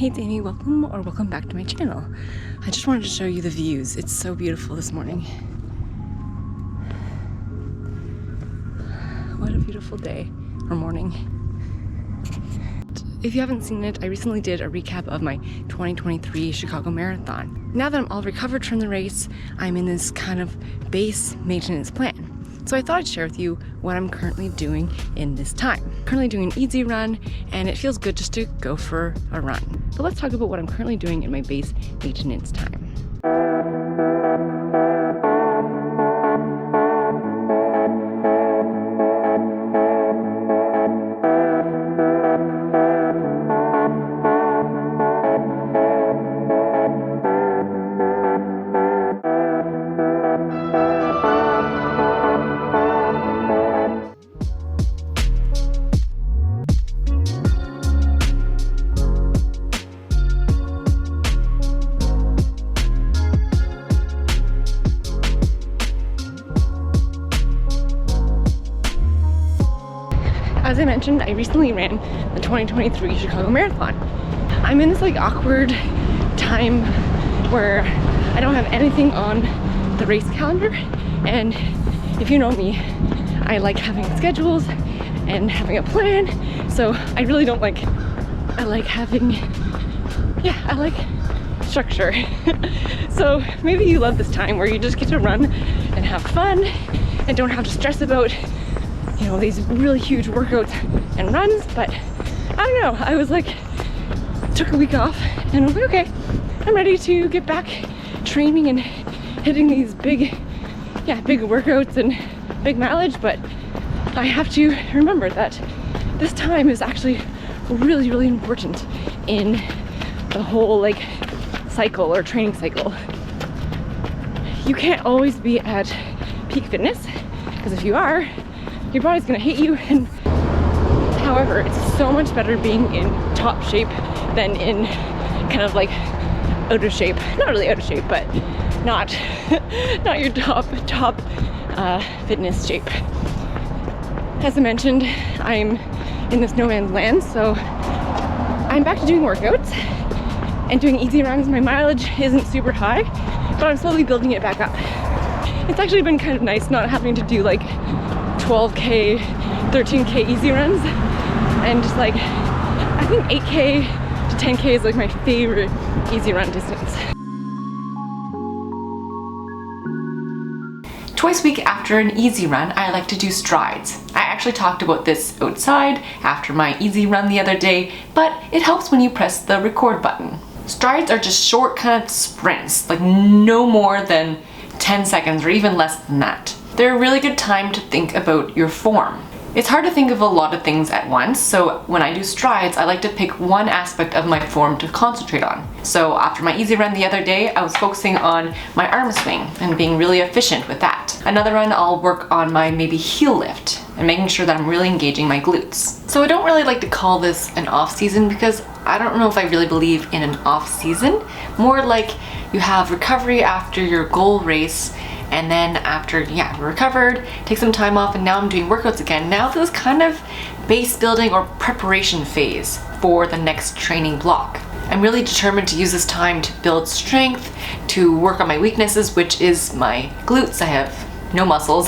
Hey, it's Amy. Welcome back to my channel. I just wanted to show you the views. It's so beautiful this morning. What a beautiful day or morning. If you haven't seen it, I recently did a recap of my 2023 Chicago Marathon. Now that I'm all recovered from the race, I'm in this kind of base maintenance plan. So I thought I'd share with you what I'm currently doing in this time. I'm currently doing an easy run, and it feels good just to go for a run. But let's talk about what I'm currently doing in my base maintenance time. As I mentioned, I recently ran the 2023 Chicago Marathon. I'm in this awkward time where I don't have anything on the race calendar, and if you know me, I like having schedules and having a plan, so I really don't like, I like structure. So maybe you love this time where you just get to run and have fun and don't have to stress about these really huge workouts and runs. But I don't know, I was took a week off and I was like, okay, I'm ready to get back training and hitting these big workouts and big mileage. But I have to remember that this time is actually really, really important in the whole cycle or training cycle. You can't always be at peak fitness, because if you are, your body's gonna hate you. And however, it's so much better being in top shape than in kind of out of shape. Not really out of shape, but not your top fitness shape. As I mentioned, I'm in this no man's land, so I'm back to doing workouts and doing easy runs. My mileage isn't super high, but I'm slowly building it back up. It's actually been kind of nice not having to do 12K, 13K easy runs, and just I think 8K to 10K is my favorite easy run distance. Twice a week after an easy run, I like to do strides. I actually talked about this outside after my easy run the other day, but it helps when you press the record button. Strides are just short kind of sprints, no more than 10 seconds or even less than that. They're a really good time to think about your form. It's hard to think of a lot of things at once, so when I do strides, I like to pick one aspect of my form to concentrate on. So after my easy run the other day, I was focusing on my arm swing and being really efficient with that. Another run, I'll work on my maybe heel lift and making sure that I'm really engaging my glutes. So I don't really like to call this an off season, because I don't know if I really believe in an off season. More like you have recovery after your goal race, and then after, recovered, take some time off, and now I'm doing workouts again. Now this is kind of base building or preparation phase for the next training block. I'm really determined to use this time to build strength, to work on my weaknesses, which is my glutes. I have no muscles.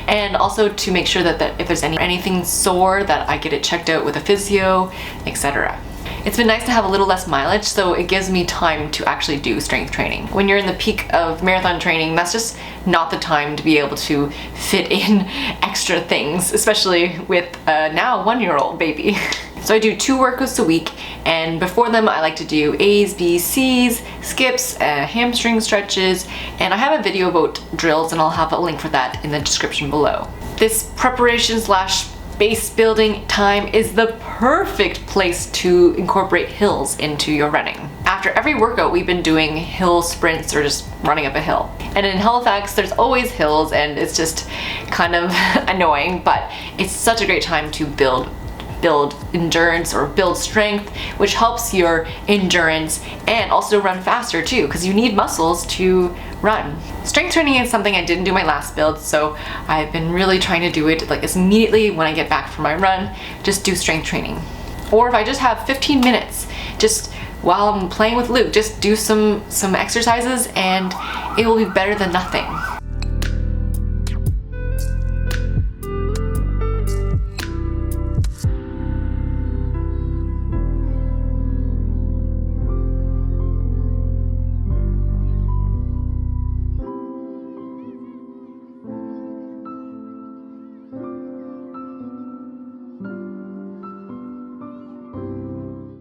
And also to make sure that if there's anything sore, that I get it checked out with a physio, etc. It's been nice to have a little less mileage, so it gives me time to actually do strength training. When you're in the peak of marathon training, that's just not the time to be able to fit in extra things, especially with a now 1-year-old baby. So I do 2 workouts a week, and before them I like to do A's, B's, C's, skips, hamstring stretches, and I have a video about drills, and I'll have a link for that in the description below. This preparation / base building time is the perfect place to incorporate hills into your running. After every workout, we've been doing hill sprints or just running up a hill. And in Halifax, there's always hills, and it's just kind of annoying, but it's such a great time to build endurance or build strength, which helps your endurance and also run faster too, because you need muscles to run. Strength training is something I didn't do my last build, so I've been really trying to do it as immediately when I get back from my run, just do strength training. Or if I just have 15 minutes, just while I'm playing with Luke. Just do some exercises and it will be better than nothing.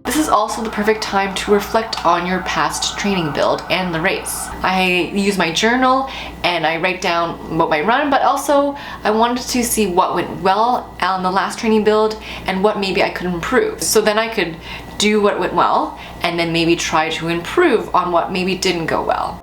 This is also the perfect time to reflect on your past training build and the race. I use my journal and I write down about my run, but also I wanted to see what went well on the last training build and what maybe I could improve. So then I could do what went well and then maybe try to improve on what maybe didn't go well.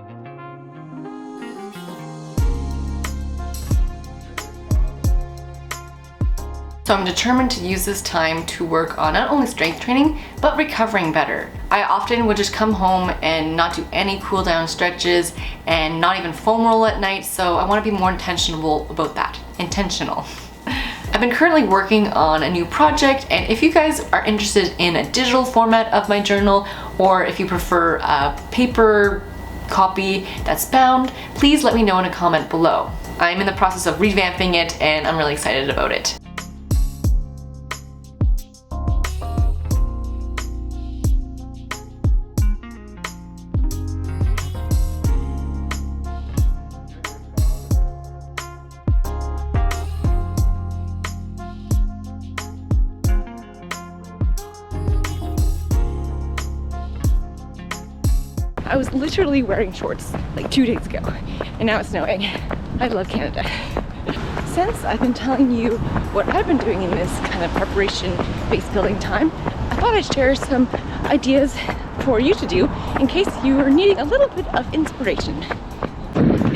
So I'm determined to use this time to work on not only strength training, but recovering better. I often would just come home and not do any cool down stretches and not even foam roll at night, so I want to be more intentional about that. Intentional. I've been currently working on a new project, and if you guys are interested in a digital format of my journal, or if you prefer a paper copy that's bound, please let me know in a comment below. I'm in the process of revamping it and I'm really excited about it. I was literally wearing shorts like 2 days ago, and now it's snowing. I love Canada. Since I've been telling you what I've been doing in this kind of preparation base building time, I thought I'd share some ideas for you to do in case you are needing a little bit of inspiration.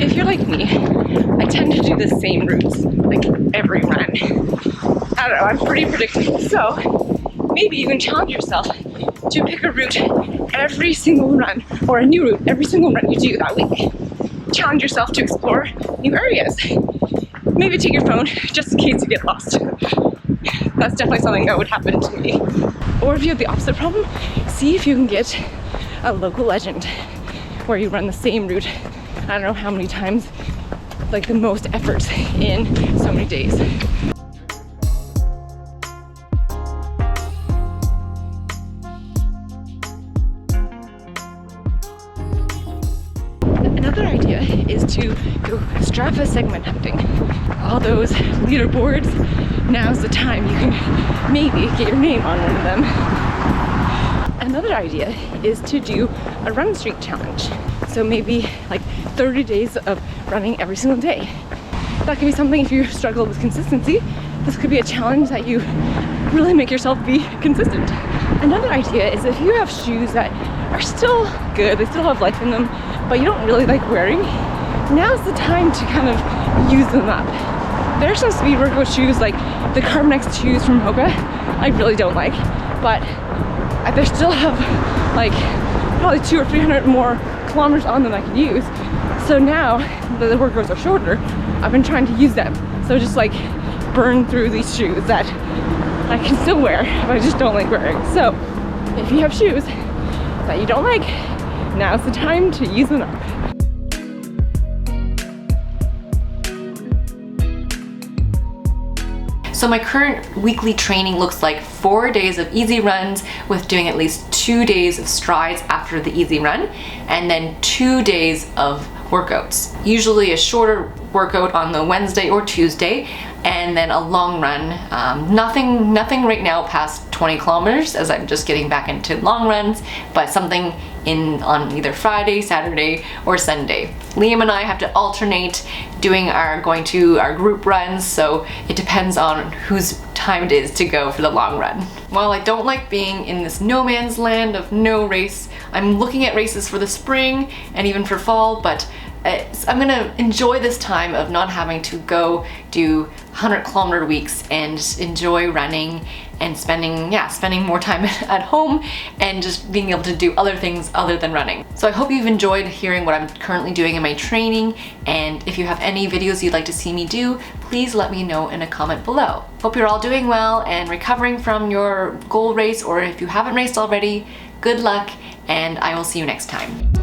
If you're like me, I tend to do the same routes like every run. I don't know, I'm pretty predictable, so maybe you can challenge yourself to pick a route every single run, or a new route every single run you do that week. Challenge yourself to explore new areas. Maybe take your phone just in case you get lost. That's definitely something that would happen to me. Or if you have the opposite problem, see if you can get a local legend where you run the same route, I don't know how many times, like the most effort in so many days. Another idea is to go Strava segment hunting. All those leaderboards, now's the time you can maybe get your name on one of them. Another idea is to do a run streak challenge. So maybe like 30 days of running every single day. That could be something if you struggle with consistency. This could be a challenge that you really make yourself be consistent. Another idea is if you have shoes that are still good, they still have life in them, but you don't really like wearing, now's the time to kind of use them up. There are some speed workout shoes like the Carbon X shoes from Hoka I really don't like, but they still have like probably 200 or 300 more kilometers on them I can use. So now that the workouts are shorter, I've been trying to use them. So just like burn through these shoes that I can still wear, but I just don't like wearing. So if you have shoes that you don't like, now's the time to use them up. So my current weekly training looks like 4 days of easy runs with doing at least 2 days of strides after the easy run, and then 2 days of workouts. Usually a shorter workout on the Wednesday or Tuesday, and then a long run. Nothing right now past 20 kilometers as I'm just getting back into long runs, but something on either Friday, Saturday, or Sunday. Liam and I have to alternate going to our group runs, so it depends on whose time it is to go for the long run. While I don't like being in this no man's land of no race, I'm looking at races for the spring and even for fall, but I'm gonna enjoy this time of not having to go do 100-kilometer weeks and enjoy running and spending more time at home and just being able to do other things other than running. So I hope you've enjoyed hearing what I'm currently doing in my training, and if you have any videos you'd like to see me do, please let me know in a comment below. Hope you're all doing well and recovering from your goal race, or if you haven't raced already, good luck, and I will see you next time.